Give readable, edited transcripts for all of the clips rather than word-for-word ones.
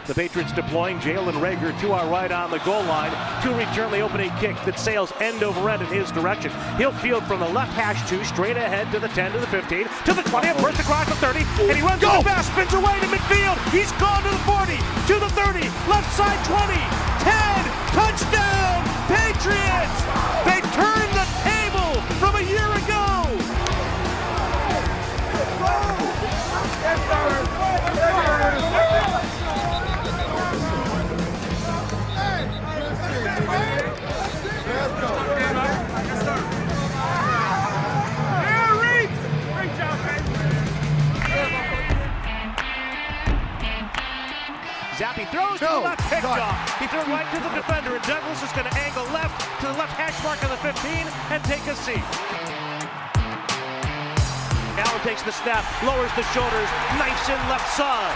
The Patriots deploying Jalen Reagor to our right on the goal line to return the opening kick that sails end over end in his direction. He'll field from the left hash 2, straight ahead to the 10, to the 15, to the 20, burst across the 30, and he runs to the pass, spins away to midfield. He's gone to the 40, to the 30, left side 20, 10, touchdown, Patriots! They turned the table from a year ago! Zappy throws to the left, picked off. He threw right to the defender, and Douglas is going to angle left to the left hash mark of the 15 and take a seat. Allen takes the snap, lowers the shoulders, knifes in left side.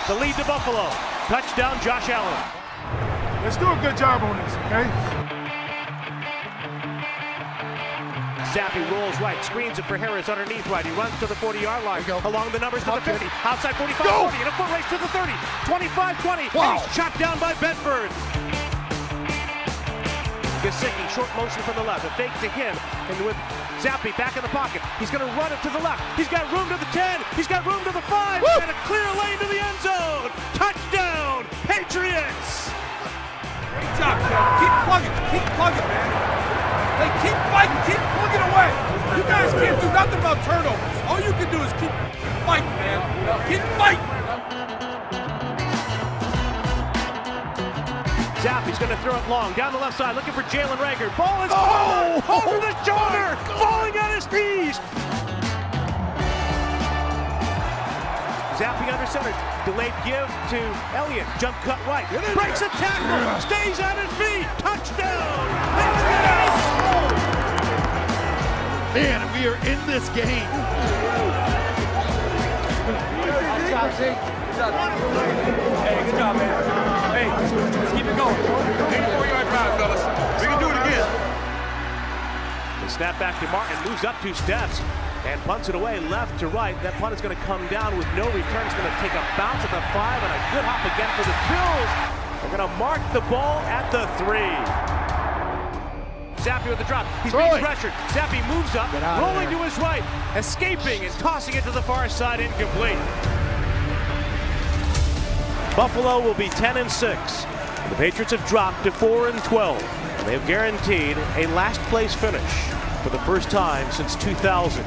The lead to Buffalo. Touchdown, Josh Allen. Let's do a good job on this, okay? Zappy rolls right, screens it for Harris underneath right. He runs to the 40-yard line, along the numbers to the 50, outside 45-40, and a foot race to the 30, 25-20. Wow. He's shot down by Bedford. Gesicki, short motion from the left, a fake to him, and with Zappy back in the pocket, he's going to run it to the left. He's got room to the 10, he's got room to the 5, and a clear lane to the end zone. Touchdown, Patriots! Great job, Kevin. Keep plugging, man. Hey, keep fighting, keep plugging away. You guys can't do nothing about turnovers. All you can do is keep fighting, man. Keep fighting. Zappy's going to throw it long, down the left side, looking for Jalen Reagor. Ball is over the shoulder, falling on his knees. Zappy under center, delayed give to Elliott, jump cut right, breaks a tackle, stays on his feet, touchdown! Man, we are in this game. Hey, good job, man. Hey, let's keep it going. 84-yard drive, fellas. We can do it again. The snap back to Martin, moves up 2 steps, and punts it away left to right. That punt is going to come down with no return. It's going to take a bounce at the 5 and a good hop again for the Bills. They're going to mark the ball at the 3. Zappy with the drop. He's being pressured. Zappy moves up, rolling to his right, escaping and tossing it to the far side, incomplete. Buffalo will be 10-6. The Patriots have dropped to 4-12. And they have guaranteed a last place finish for the first time since 2000.